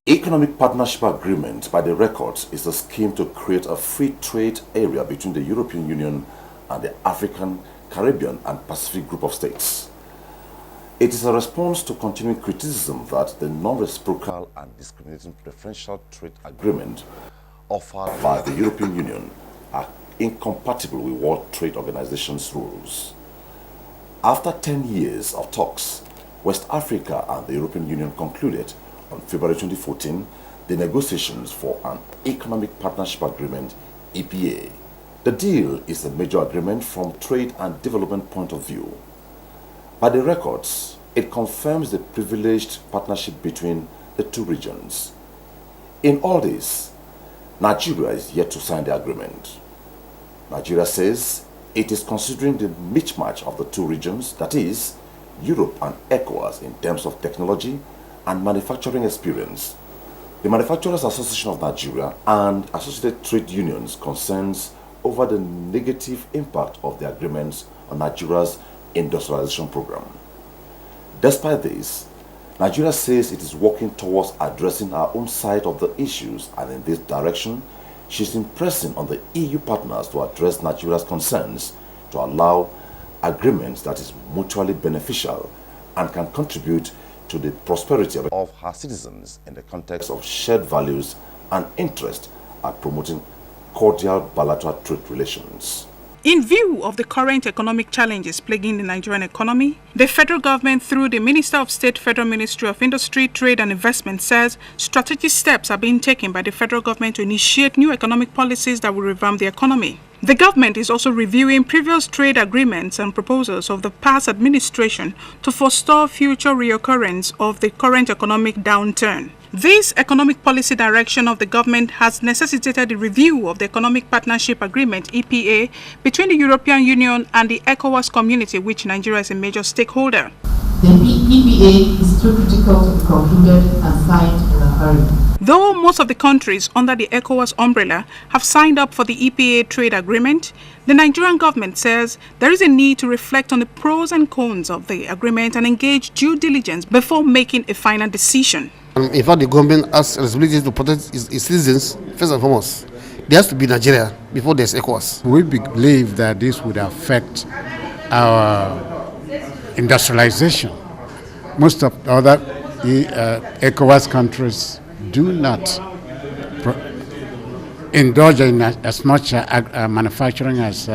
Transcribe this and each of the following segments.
Economic Partnership Agreement by the records is a scheme to create a free trade area between the European Union and the African, Caribbean and Pacific group of states. It is a response to continuing criticism that the non-reciprocal and discriminating preferential trade agreement offered by the European Union are incompatible with World Trade Organization's rules. After 10 years of talks, West Africa and the European Union concluded on February 2014 the negotiations for an Economic Partnership Agreement, EPA. The deal is a major agreement from trade and development point of view. By the records, it confirms the privileged partnership between the two regions. In all this, Nigeria is yet to sign the agreement. Nigeria says it is considering the mismatch of the two regions, that is, Europe and Ecowas, in terms of technology and manufacturing experience. The Manufacturers Association of Nigeria and associated trade unions concerns over the negative impact of the agreements on Nigeria's industrialization program. Despite this, Nigeria says it is working towards addressing our own side of the issues, and in this direction, she is impressing on the EU partners to address Nigeria's concerns to allow agreements that is mutually beneficial and can contribute to the prosperity of her citizens in the context of shared values and interest at promoting cordial bilateral trade relations. In view of the current economic challenges plaguing the Nigerian economy, the federal government, through the Minister of State, Federal Ministry of Industry, Trade and Investment, says strategic steps are being taken by the federal government to initiate new economic policies that will revamp the economy. The government is also reviewing previous trade agreements and proposals of the past administration to forestall future reoccurrence of the current economic downturn. This economic policy direction of the government has necessitated the review of the Economic Partnership Agreement, EPA, between the European Union and the Ecowas community, which Nigeria is a major stakeholder. The EPA is too critical to be concluded and signed in a hurry. Though most of the countries under the ECOWAS umbrella have signed up for the EPA trade agreement, the Nigerian government says there is a need to reflect on the pros and cons of the agreement and engage due diligence before making a final decision. In fact, the government has responsibility to protect its citizens, first and foremost. There has to be Nigeria before there's ECOWAS. We believe that this would affect our industrialization. Most of the other ECOWAS countries do not indulge in as much manufacturing as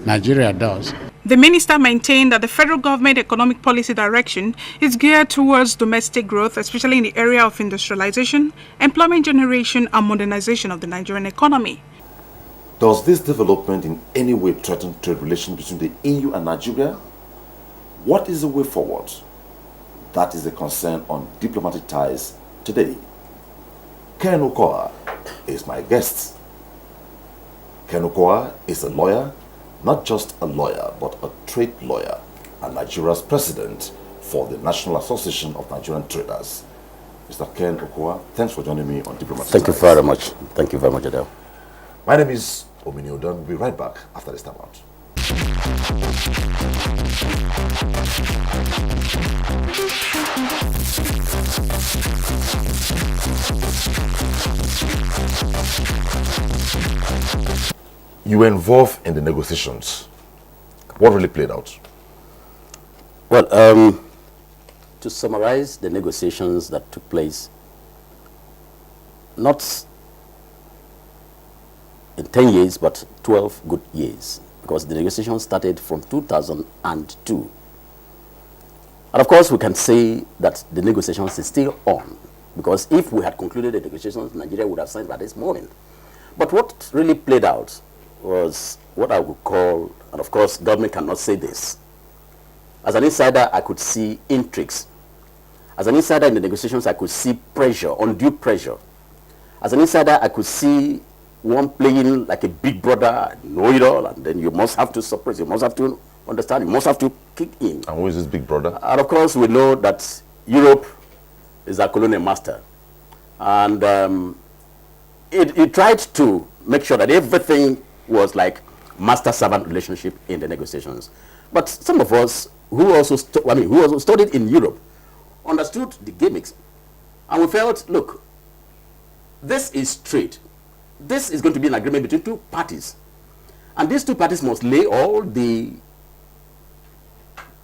Nigeria does. The minister maintained that the federal government economic policy direction is geared towards domestic growth, especially in the area of industrialization, employment generation and modernization of the Nigerian economy. Does this development in any way threaten trade relations between the EU and Nigeria? What is the way forward? That is a concern on diplomatic ties today. Ken Okoa is my guest. Ken Okoa is a lawyer, not just a lawyer, but a trade lawyer, and Nigeria's president for the National Association of Nigerian Traders. Mr. Ken Okoa, thanks for joining me on Diplomatic Thank you very much. Thank you very much, Adele. My name is Omini Odon. We'll be right back after this time out. You were involved in the negotiations. What really played out? Well, to summarize the negotiations that took place, not in 10 years, but 12 good years, because the negotiations started from 2002. And of course, we can say that the negotiations is still on, because if we had concluded the negotiations, Nigeria would have signed by this morning. But what really played out was what I would call, and of course, government cannot say this. As an insider, I could see intrigues. As an insider in the negotiations, I could see pressure, undue pressure. As an insider, I could see one playing like a big brother, know it all, and then you must have to suppress, you must have to understand, you must have to kick in. And who is this big brother? And of course, we know that Europe is our colonial master. And it tried to make sure that everything was like master-servant relationship in the negotiations. But some of us who also, who also studied in Europe understood the gimmicks. And we felt, look, this is trade. This is going to be an agreement between two parties. And these two parties must lay all the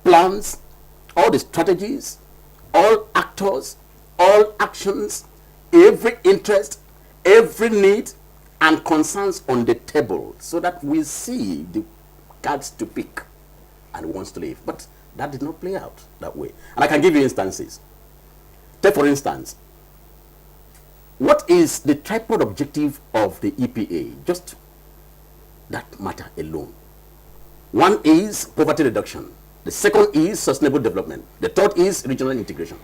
plans, all the strategies, all actors, all actions, every interest, every need, and concerns on the table so that we see the cards to pick and who wants to leave. But that did not play out that way. And I can give you instances. Take, for instance, what is the tripod objective of the EPA? Just that matter alone. One is poverty reduction. The second is sustainable development. The third is regional integration.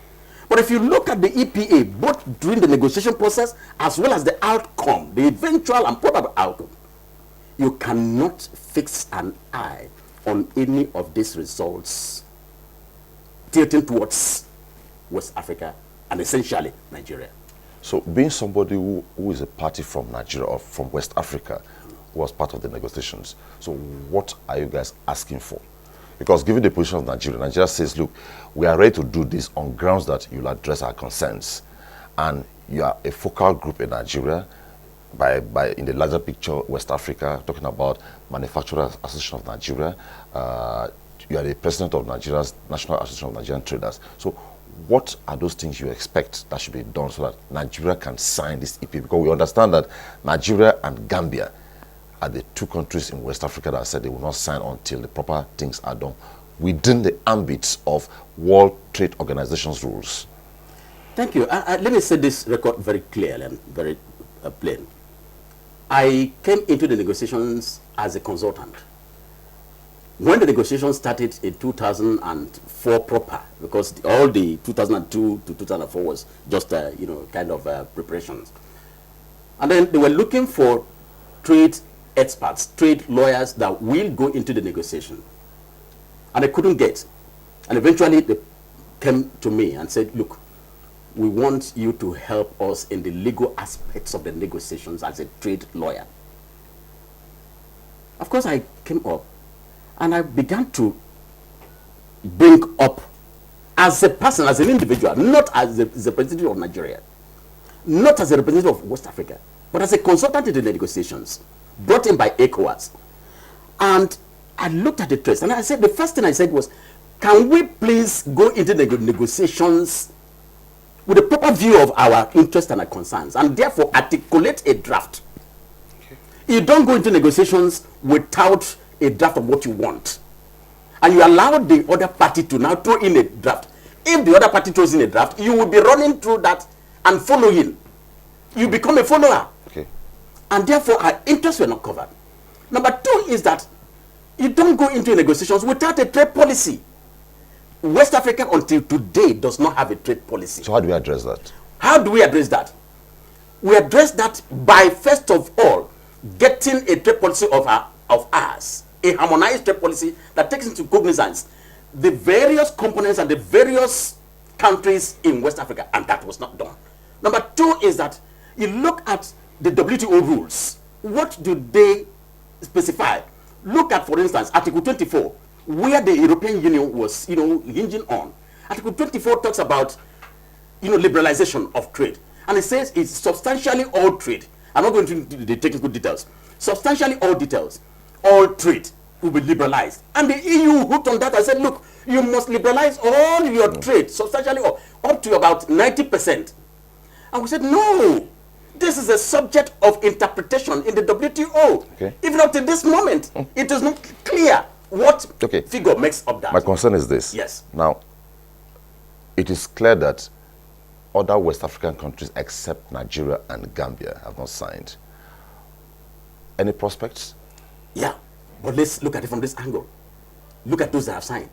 But if you look at the EPA, both during the negotiation process as well as the outcome, the eventual and probable outcome, you cannot fix an eye on any of these results tilting towards West Africa and essentially Nigeria. So being somebody who is a party from Nigeria or from West Africa who was part of the negotiations, so what are you guys asking for? Because given the position of Nigeria, Nigeria says, look, we are ready to do this on grounds that you'll address our concerns. And you are a focal group in Nigeria, in the larger picture, West Africa, talking about Manufacturers Association of Nigeria. You are the president of Nigeria's National Association of Nigerian Traders. So what are those things you expect that should be done so that Nigeria can sign this EPA? Because we understand that Nigeria and Gambia are the two countries in West Africa that said they will not sign until the proper things are done within the ambits of World Trade Organization's rules. Thank you. Let me say this record very clearly and very plain. I came into the negotiations as a consultant. When the negotiations started in 2004 proper, because all the 2002 to 2004 was just, kind of preparations. And then they were looking for trade experts, trade lawyers that will go into the negotiation. And they couldn't get. And eventually they came to me and said, look, we want you to help us in the legal aspects of the negotiations as a trade lawyer. Of course, I came up and I began to bring up as a person, as an individual, not as a representative of Nigeria, not as a representative of West Africa, but as a consultant in the negotiations, brought in by Ecowas. And I looked at the text and I said, the first thing I said was, can we please go into the negotiations with a proper view of our interests and our concerns, and therefore articulate a draft? Okay. You don't go into negotiations without a draft of what you want. And you allow the other party to now throw in a draft. If the other party throws in a draft, you will be running through that and following. You become a follower. Okay. And therefore, our interests were not covered. Number two is that you don't go into negotiations without a trade policy. West Africa until today does not have a trade policy. So how do we address that? How do we address that? We address that by, first of all, getting a trade policy of ours, a harmonized trade policy that takes into cognizance the various components and the various countries in West Africa, and that was not done. Number two is that you look at the WTO rules. What do they specify? Look at, for instance, Article 24, where the European Union was, hinging on. Article 24 talks about, liberalization of trade. And it says it's substantially all trade. I'm not going into the technical details. Substantially all trade will be liberalized. And the EU hooked on that and said, look, you must liberalize all your trade, substantially all, up to about 90%. And we said, no, this is a subject of interpretation in the WTO. Okay. Even up to this moment, it is not clear what figure makes up that. My concern is this. Yes. Now, it is clear that other West African countries except Nigeria and Gambia have not signed. Any prospects? Yeah, but let's look at it from this angle. Look at those that have signed.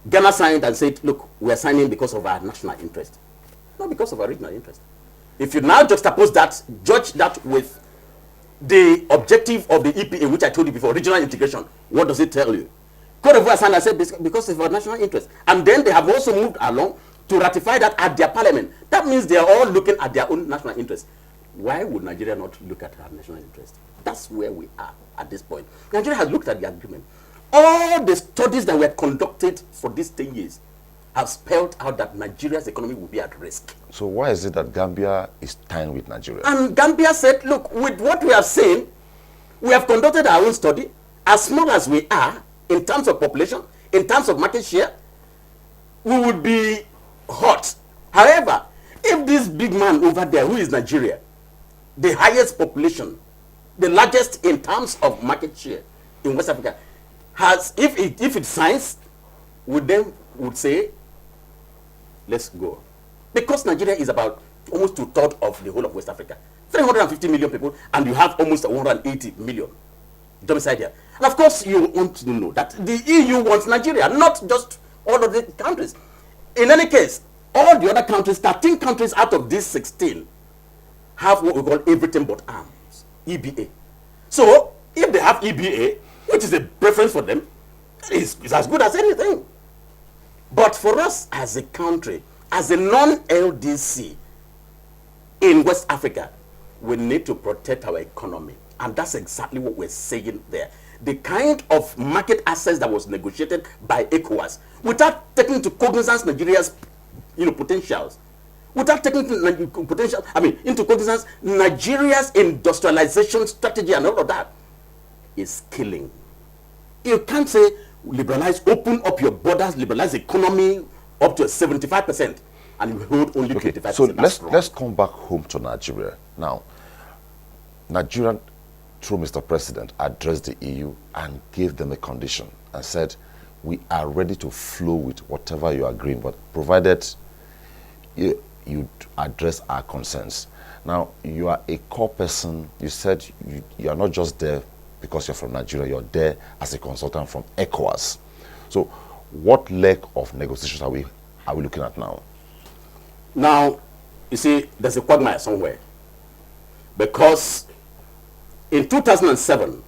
Ghana signed and said, look, we are signing because of our national interest, not because of our regional interest. If you now juxtapose that, judge that with the objective of the EPA, which I told you before, regional integration, what does it tell you? Cote d'Ivoire signed and said because of our national interest. And then they have also moved along to ratify that at their parliament. That means they are all looking at their own national interest. why would Nigeria not look at our national interest? That's where we are at this point. Nigeria has looked at the agreement. All the studies that were conducted for these 10 years have spelled out that Nigeria's economy will be at risk. So why is it that Gambia is tying with Nigeria? And Gambia said, look, with what we have seen, we have conducted our own study. As small as we are, in terms of population, in terms of market share, we would be hot. However, if this big man over there, who is Nigeria, the highest population, the largest in terms of market share in West Africa, has, if it signs, we then would say, let's go. Because Nigeria is about almost 2/3 of the whole of West Africa. 350 million people, and you have almost 180 million domiciled here. And of course, you want to know that the EU wants Nigeria, not just all of the countries. In any case, all the other countries, 13 countries out of these 16, have what we call everything but arms, EBA. So, if they have EBA, which is a preference for them, it's as good as anything. But for us as a country, as a non-LDC in West Africa, we need to protect our economy. And that's exactly what we're saying there. The kind of market access that was negotiated by Ecowas, without taking into cognizance Nigeria's potentials, without taking into cognizance Nigeria's industrialization strategy and all of that, is killing. You can't say liberalize, open up your borders, liberalize the economy up to 75%, and you hold only 25%. So let's come back home to Nigeria. Now, Nigeria, through Mr. President, addressed the EU and gave them a condition and said, we are ready to flow with whatever you are agreeing, but provided you address our concerns. Now, you are a core person. You said you are not just there because you're from Nigeria, you're there as a consultant from Ecowas. So what leg of negotiations are we looking at now? Now, you see, there's a quagmire somewhere. Because in 2007,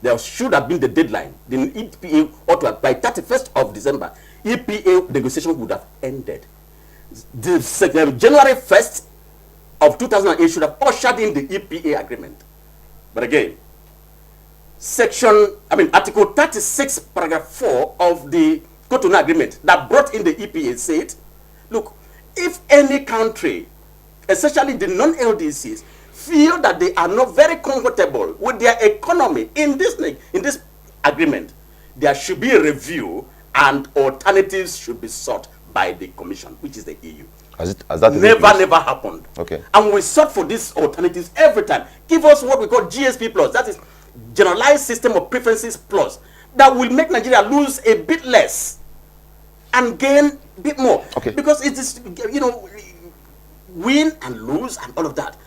there should have been the deadline. The EPA ought to have, by 31st of December, EPA negotiations would have ended. January 1st of 2008 should have ushered in the EPA agreement. But again, Article 36, paragraph 4 of the Cotonou Agreement that brought in the EPA said, look, if any country, especially the non-LDCs, feel that they are not very comfortable with their economy in this agreement, there should be a review and alternatives should be sought by the Commission, which is the EU. Has that never happened. Okay. And we sought for these alternatives every time. Give us what we call GSP plus, that is Generalized System of Preferences plus, that will make Nigeria lose a bit less and gain a bit more. Okay. Because it is, win and lose and all of that.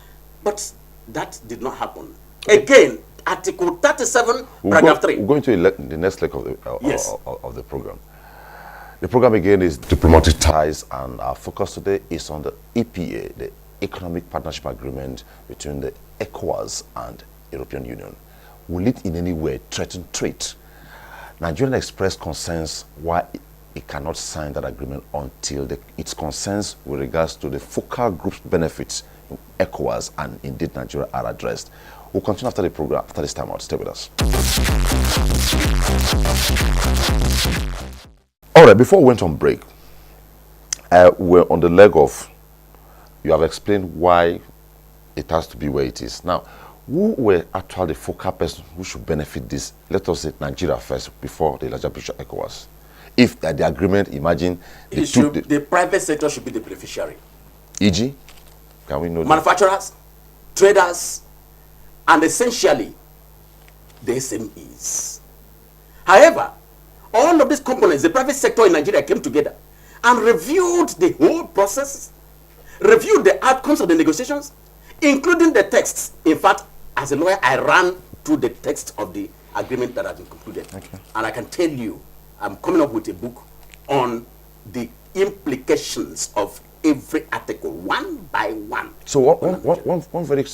But that did not happen. Okay. Again, Article 37, paragraph 3. We're going to the next leg of yes. of the program. The program again is diplomatic ties, and our focus today is on the EPA, the Economic Partnership Agreement between the Ecowas and European Union. Will it in any way threaten trade? Nigeria expressed concerns why it cannot sign that agreement until its concerns with regards to the focal group's benefits in Ecowas and indeed Nigeria are addressed. We'll continue after the program, after this time out. Stay with us. All right, before we went on break, we're on the leg of, you have explained why it has to be where it is. Now, who were actually the focal person who should benefit this? Let us say Nigeria first, before the larger picture ECOWAS. If the agreement, imagine the private sector should be the beneficiary. E.g., can we know manufacturers, traders, and essentially the SMEs. However, all of these components, the private sector in Nigeria came together and reviewed the whole process, reviewed the outcomes of the negotiations, including the texts. In fact, as a lawyer, I ran through the text of the agreement that has been concluded. Okay. And I can tell you, I'm coming up with a book on the implications of every article, one by one. So one very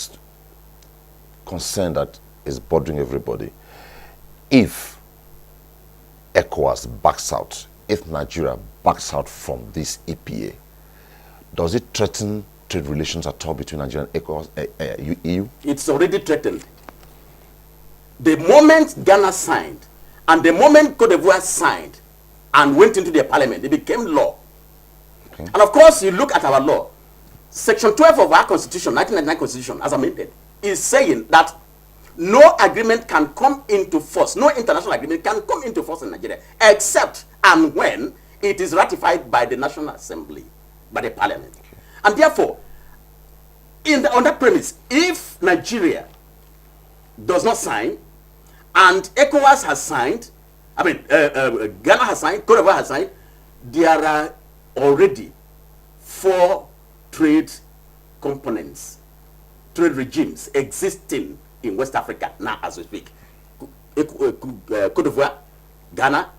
concern that is bothering everybody, if ECOWAS backs out, if Nigeria backs out from this EPA, does it threaten trade relations at all between Nigeria and ECOWAS, EU? It's already threatened. The moment Ghana signed, and the moment Cote d'Ivoire signed and went into their parliament, it became law. Okay. And of course, you look at our law. Section 12 of our constitution, 1999 constitution, as amended, is saying that no agreement can come into force, no international agreement can come into force in Nigeria, except and when it is ratified by the National Assembly, by the parliament. Okay. And therefore, on that premise, if Nigeria does not sign, and ECOWAS has signed, Ghana has signed, Cote d'Ivoire has signed, there are already 4 trade components, trade regimes existing in West Africa now as we speak. Cote d'Ivoire, Ghana,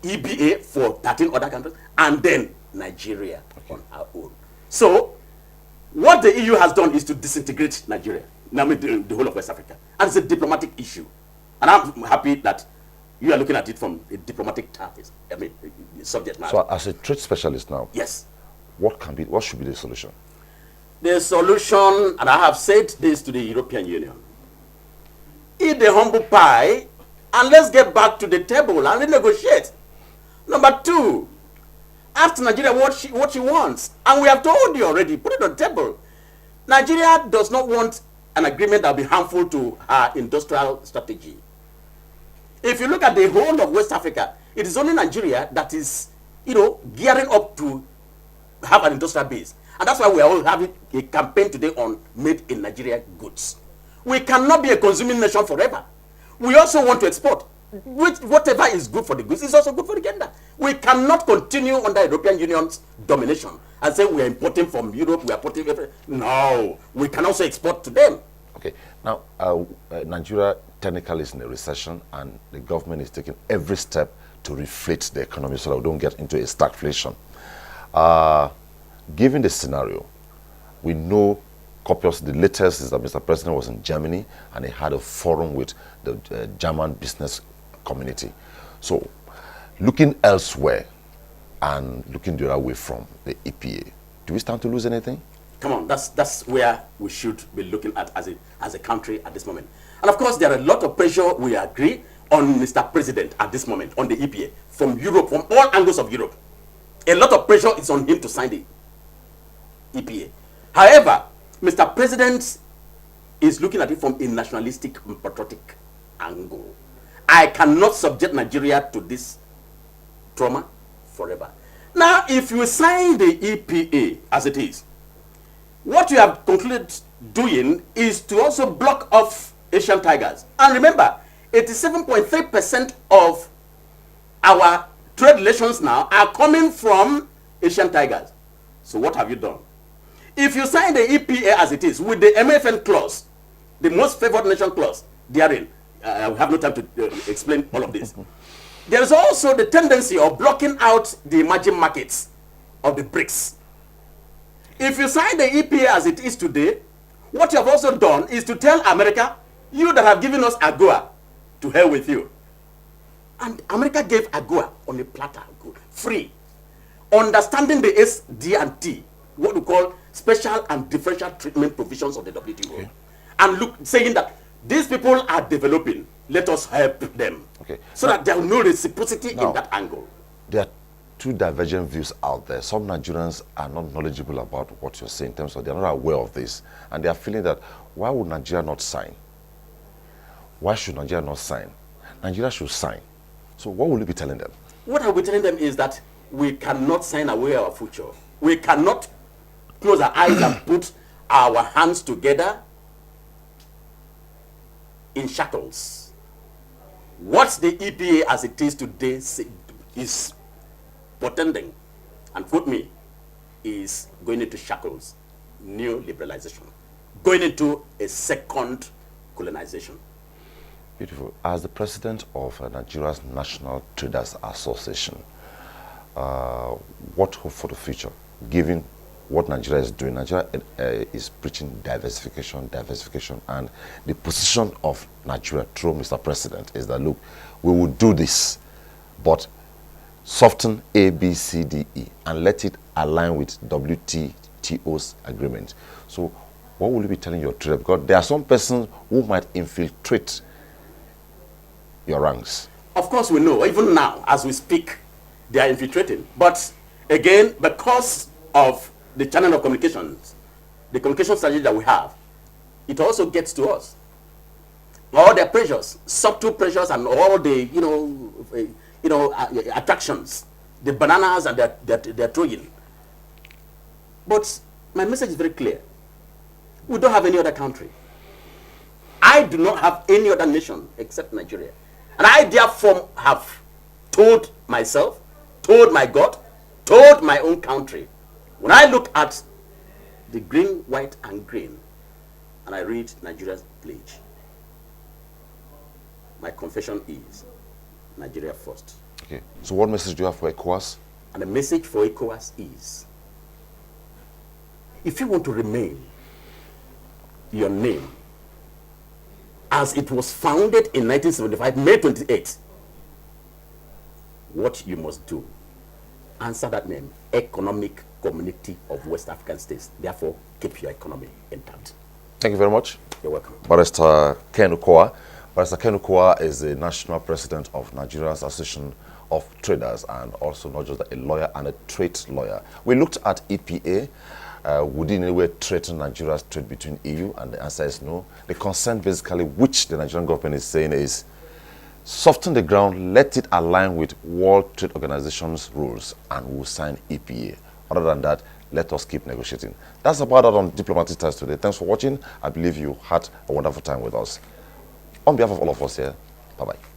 EBA for 13 other countries, and then Nigeria on our own. So, what the EU has done is to disintegrate Nigeria, the whole of West Africa. And it's a diplomatic issue. And I'm happy that you are looking at it from a diplomatic subject matter. So, as a trade specialist now, yes, what should be the solution? The solution, and I have said this to the European Union, eat the humble pie and let's get back to the table and renegotiate. Number 2, ask Nigeria what she wants. And we have told you already, put it on the table. Nigeria does not want an agreement that will be harmful to our industrial strategy. If you look at the whole of West Africa, it is only Nigeria that is, gearing up to have an industrial base. And that's why we are all having a campaign today on made in Nigeria goods. We cannot be a consuming nation forever. We also want to export. Whatever is good for the goods is also good for the gender. We cannot continue under European Union's domination and say we are importing from Europe, we are importing everything. No, we can also export to them. Okay, now Nigeria technically is in a recession and the government is taking every step to reflate the economy so that we don't get into a stagflation. Given the scenario, we know the latest is that Mr. President was in Germany and he had a forum with the German business community. So, looking elsewhere and looking the other way from the EPA, do we stand to lose anything? Come on, that's where we should be looking at as a country at this moment. And of course, there are a lot of pressure, we agree, on Mr. President at this moment, on the EPA, from Europe, from all angles of Europe. A lot of pressure is on him to sign the EPA. However, Mr. President is looking at it from a nationalistic and patriotic angle. I cannot subject Nigeria to this trauma forever. Now, if you sign the EPA as it is, what you have concluded doing is to also block off Asian tigers. And remember, 87.3% of our trade relations now are coming from Asian tigers. So what have you done? If you sign the EPA as it is, with the MFN clause, the most favored nation clause, therein, I have no time to explain all of this. There is also the tendency of blocking out the emerging markets of the BRICS. If you sign the EPA as it is today, what you have also done is to tell America, you that have given us AGOA, to hell with you. And America gave AGOA on a platter, free. Understanding the SD&T, what we call special and differential treatment provisions of the WTO. Okay. And saying that these people are developing, let us help them. Okay. So that there is no reciprocity in that angle. There are two divergent views out there. Some Nigerians are not knowledgeable about what you're saying in terms of they're not aware of this. And they are feeling that, why would Nigeria not sign? Why should Nigeria not sign? Nigeria should sign. So what will you be telling them? What I will be telling them is that we cannot sign away our future. We cannot close our eyes and put our hands together in shackles. What the EPA as it is today is portending, and quote me, is going into shackles, new liberalization, going into a second colonization. Beautiful. As the president of Nigeria's National Traders Association, what hope for the future, given what Nigeria is doing? Nigeria is preaching diversification, and the position of Nigeria through Mr. President is that, look, we will do this, but soften A, B, C, D, E, and let it align with WTO WTO's agreement. So what will you be telling your trader? Because there are some persons who might infiltrate your ranks. Of course we know, even now, as we speak, they are infiltrating. But again, because of the channel of communications, the communication strategy that we have, it also gets to us. All the pressures, subtle pressures, and all the attractions, the bananas and they're throwing. But my message is very clear. We don't have any other country. I do not have any other nation except Nigeria. And I therefore have told myself, told my God, told my own country. When I look at the green, white, and green, and I read Nigeria's pledge, my confession is Nigeria first. Okay. So what message do you have for ECOWAS? And the message for ECOWAS is, if you want to remain your name as it was founded in 1975, May 28, what you must do, answer that name, Economic Community of West African States. Therefore, keep your economy intact. Thank you very much. You're welcome. Barrister Ken Okowa. Barrister Ken Okowa is the national president of Nigeria's Association of Traders, and also not just a lawyer and a trade lawyer. We looked at EPA. Would in any way threaten Nigeria's trade between EU? And the answer is no. The concern basically, which the Nigerian government is saying, is soften the ground, let it align with World Trade Organization's rules, and we'll sign EPA. Other than that, let us keep negotiating. That's about it on Diplomatic Ties today. Thanks for watching. I believe you had a wonderful time with us. On behalf of all of us here, bye-bye.